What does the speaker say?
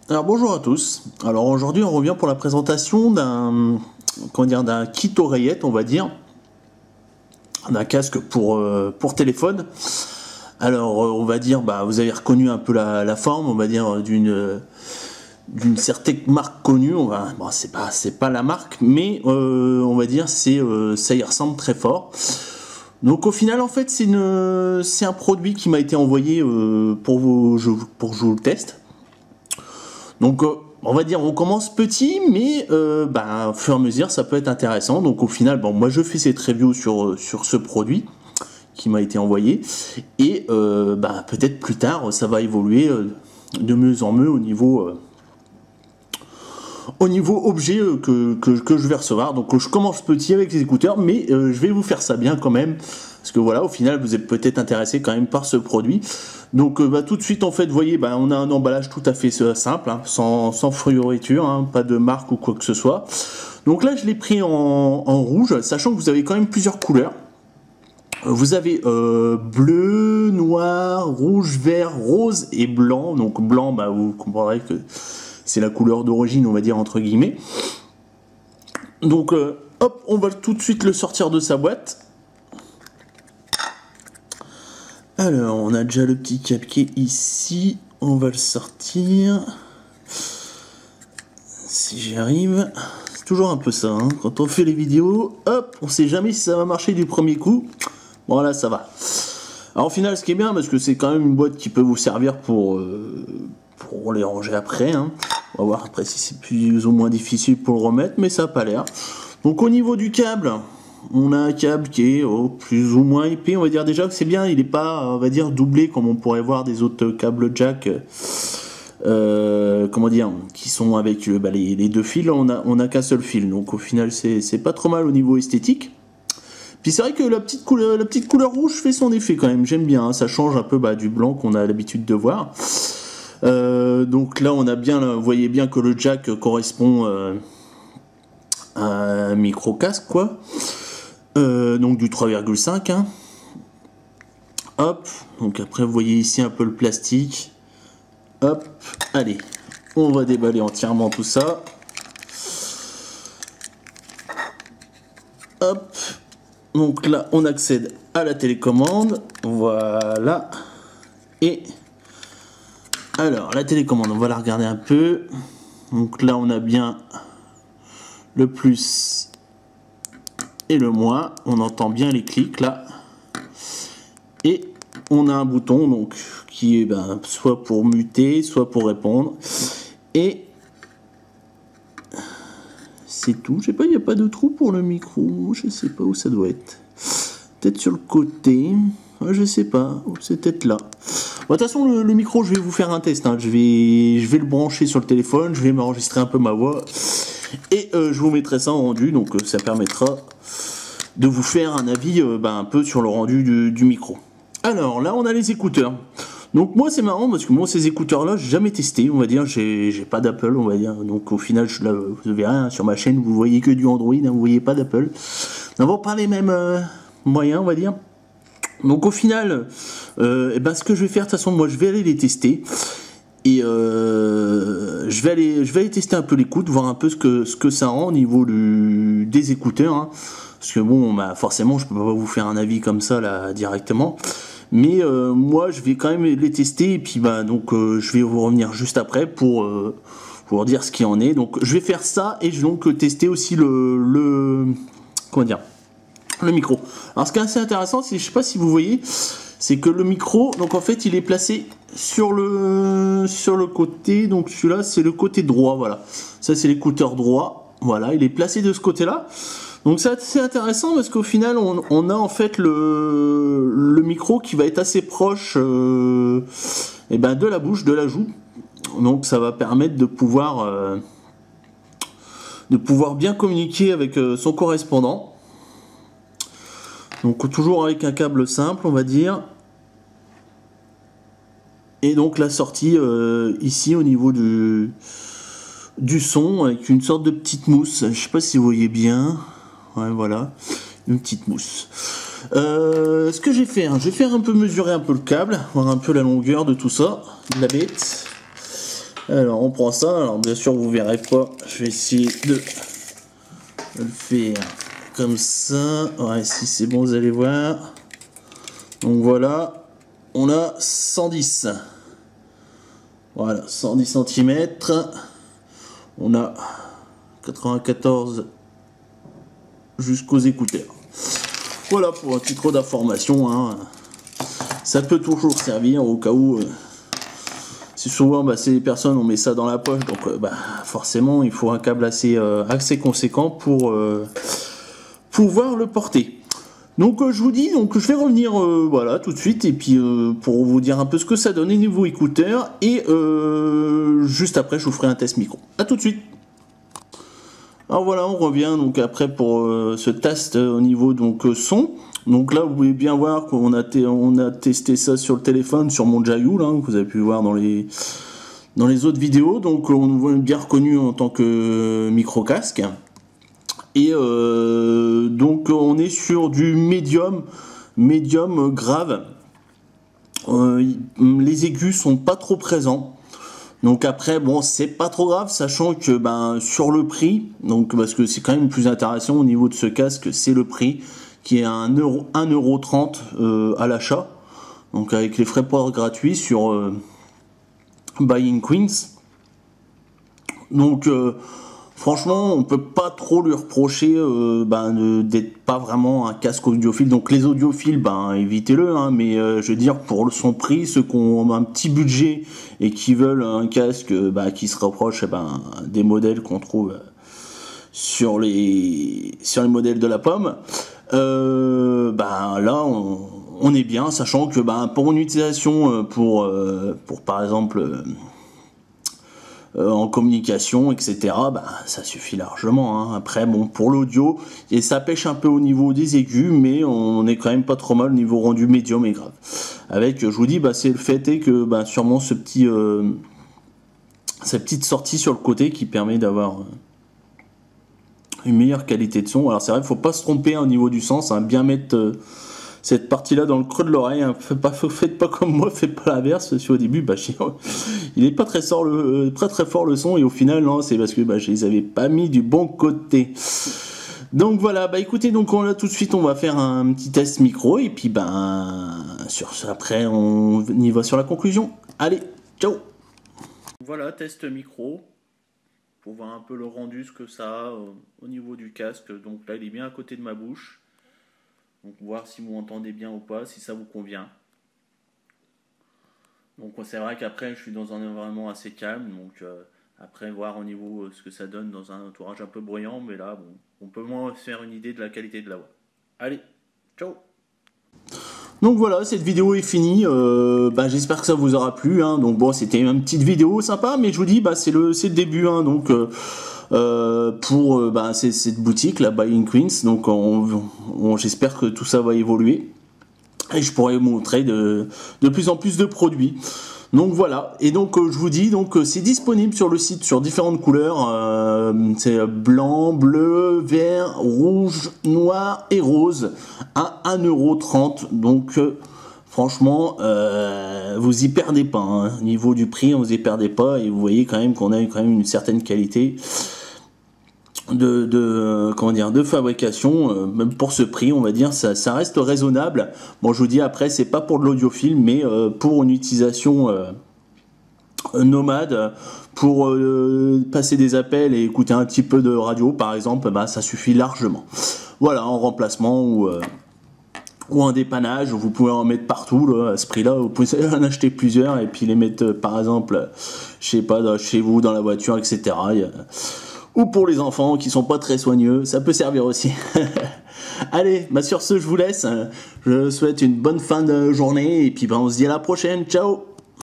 Alors bonjour à tous. Alors aujourd'hui on revient pour la présentation d'un kit oreillette, on va dire, d'un casque pour téléphone. Alors on va dire, vous avez reconnu un peu la forme, on va dire d'une certaine marque connue. C'est pas la marque, mais on va dire ça y ressemble très fort. Donc au final en fait c'est un produit qui m'a été envoyé pour que je vous le teste. Donc on va dire on commence petit, mais au fur et à mesure ça peut être intéressant. Donc au final moi je fais cette review sur ce produit qui m'a été envoyé, et peut-être plus tard ça va évoluer de mieux en mieux au niveau objet que je vais recevoir. Donc je commence petit avec les écouteurs, mais je vais vous faire ça bien quand même, parce que voilà, au final vous êtes peut-être intéressé quand même par ce produit. Donc tout de suite en fait, vous voyez, on a un emballage tout à fait simple, hein, sans fioriture, hein, pas de marque ou quoi que ce soit. Donc là je l'ai pris en rouge, sachant que vous avez quand même plusieurs couleurs. Vous avez bleu, noir, rouge, vert, rose et blanc. Donc blanc, vous comprendrez que c'est la couleur d'origine, on va dire entre guillemets. Donc hop, on va tout de suite le sortir de sa boîte. Alors on a déjà le petit cap qui est ici, on va le sortir. Si j'y arrive, c'est toujours un peu ça, hein. Quand on fait les vidéos, hop, on sait jamais si ça va marcher du premier coup. Bon là ça va. Alors au final ce qui est bien, parce que c'est quand même une boîte qui peut vous servir pour les ranger après, hein. On va voir après si c'est plus ou moins difficile pour le remettre, mais ça n'a pas l'air. Donc au niveau du câble, on a un câble qui est plus ou moins épais. On va dire déjà que c'est bien, il n'est pas, on va dire, doublé comme on pourrait voir des autres câbles jack, qui sont avec les deux fils. Là, on a qu'un seul fil, donc au final c'est pas trop mal au niveau esthétique. Puis c'est vrai que la petite couleur rouge fait son effet quand même, j'aime bien, hein. Ça change un peu du blanc qu'on a l'habitude de voir. Donc là on a bien, vous voyez bien que le jack correspond à un micro casque, quoi. Donc du 3,5, hein. Hop, donc après vous voyez ici un peu le plastique. Hop, allez, on va déballer entièrement tout ça. Hop, donc là on accède à la télécommande, voilà. Et alors la télécommande, on va la regarder un peu. Donc là on a bien le plus et le moins, on entend bien les clics là, et on a un bouton donc qui est soit pour muter, soit pour répondre, et c'est tout. Je sais pas, il n'y a pas de trou pour le micro, je sais pas où ça doit être, peut-être sur le côté, je sais pas, c'est peut-être là. De toute façon le micro, je vais vous faire un test, hein. Je vais le brancher sur le téléphone, je vais m'enregistrer un peu ma voix, et je vous mettrai ça en rendu, donc ça permettra de vous faire un avis un peu sur le rendu du micro. Alors là on a les écouteurs. Donc moi c'est marrant parce que moi ces écouteurs là j'ai jamais testé, on va dire, j'ai pas d'Apple, on va dire, donc au final vous verrez, hein, sur ma chaîne vous voyez que du Android, hein, vous voyez pas d'Apple. On va pas les mêmes moyens, on va dire. Donc au final ce que je vais faire, de toute façon moi je vais aller les tester. Et je vais aller tester un peu l'écoute, voir un peu ce que ça rend au niveau des écouteurs, hein. Parce que bon, forcément je peux pas vous faire un avis comme ça là directement, mais moi je vais quand même les tester, et puis je vais vous revenir juste après pour vous dire ce qu'il en est. Donc je vais faire ça, et je vais donc tester aussi le micro. Alors ce qui est assez intéressant, c'est, je sais pas si vous voyez, c'est que le micro, donc en fait il est placé sur le côté, donc celui-là c'est le côté droit, voilà, ça c'est l'écouteur droit, voilà, il est placé de ce côté là. Donc c'est intéressant parce qu'au final on a en fait le micro qui va être assez proche de la bouche, de la joue, donc ça va permettre de pouvoir bien communiquer avec son correspondant. Donc toujours avec un câble simple, on va dire. Et donc la sortie ici au niveau du son, avec une sorte de petite mousse. Je sais pas si vous voyez bien. Ouais, voilà, une petite mousse. Ce que je vais faire, un peu mesurer un peu le câble, voir un peu la longueur de tout ça, de la bête. Alors on prend ça, alors bien sûr vous verrez pas, je vais essayer de le faire comme ça, ouais si c'est bon vous allez voir. Donc voilà, on a 110, voilà 110 cm, on a 94 jusqu'aux écouteurs. Voilà pour un titre d'information, hein. Ça peut toujours servir au cas où. C'est souvent, c'est les personnes, on met ça dans la poche, donc forcément il faut un câble assez conséquent pour pouvoir le porter. Donc je vous dis, donc je vais revenir voilà tout de suite et puis pour vous dire un peu ce que ça donne au niveau écouteurs et juste après je vous ferai un test micro. A tout de suite. Alors voilà, on revient donc après pour ce test au niveau donc son. Donc là vous pouvez bien voir qu'on a testé ça sur le téléphone, sur mon Jayoul, hein, que vous avez pu voir dans les autres vidéos. Donc on nous voit bien reconnu en tant que micro casque. Et donc on est sur du médium grave. Les aigus sont pas trop présents. Donc après bon c'est pas trop grave, sachant que sur le prix, donc parce que c'est quand même plus intéressant au niveau de ce casque, c'est le prix qui est à 1,30 € à l'achat, donc avec les frais port gratuits sur Buying Queens. Donc franchement on peut pas trop lui reprocher d'être pas vraiment un casque audiophile. Donc les audiophiles évitez-le, hein, mais je veux dire pour son prix, ceux qui ont un petit budget et qui veulent un casque qui se rapproche des modèles qu'on trouve sur les modèles de la pomme, là on est bien, sachant que pour une utilisation pour par exemple en communication, etc., ça suffit largement, hein. Après bon pour l'audio et ça pêche un peu au niveau des aigus, mais on est quand même pas trop mal au niveau rendu médium et grave. Avec, je vous dis, c'est le fait est que sûrement ce petit cette petite sortie sur le côté qui permet d'avoir une meilleure qualité de son. Alors c'est vrai, il faut pas se tromper au niveau du sens, hein, bien mettre cette partie là dans le creux de l'oreille, hein. Faites pas comme moi, faites pas l'inverse, parce qu'au début il est pas très fort le son, et au final non, c'est parce que je les avais pas mis du bon côté. Donc voilà, écoutez, donc tout de suite on va faire un petit test micro et puis sur ça après on y va sur la conclusion. Allez, ciao. Voilà, test micro pour voir un peu le rendu, ce que ça a au niveau du casque. Donc là il est bien à côté de ma bouche, donc voir si vous m'entendez bien ou pas, si ça vous convient. Donc c'est vrai qu'après je suis dans un environnement assez calme, donc après voir au niveau ce que ça donne dans un entourage un peu bruyant, mais là on peut moins se faire une idée de la qualité de la voix. Allez, ciao. Donc voilà, cette vidéo est finie, j'espère que ça vous aura plu, hein. Donc bon, c'était une petite vidéo sympa, mais je vous dis, c'est le début, hein. Donc pour c'est cette boutique, la Buying Queens, donc j'espère que tout ça va évoluer, et je pourrai vous montrer de plus en plus de produits. Donc voilà, et donc je vous dis, c'est disponible sur le site sur différentes couleurs, c'est blanc, bleu, vert, rouge, noir et rose, à 1,30 €, donc franchement vous y perdez pas, hein. Niveau du prix vous y perdez pas, et vous voyez quand même qu'on a quand même une certaine qualité de fabrication, même pour ce prix, on va dire, ça reste raisonnable. Bon, je vous dis, après c'est pas pour de l'audiophile, mais pour une utilisation nomade, pour passer des appels et écouter un petit peu de radio par exemple, ça suffit largement. Voilà, en remplacement ou un dépannage, vous pouvez en mettre partout là, à ce prix là, vous pouvez en acheter plusieurs et puis les mettre par exemple, je sais pas, chez vous, dans la voiture, etc. Ou pour les enfants qui sont pas très soigneux, ça peut servir aussi. Allez, sur ce je vous laisse, je vous souhaite une bonne fin de journée et puis on se dit à la prochaine, ciao.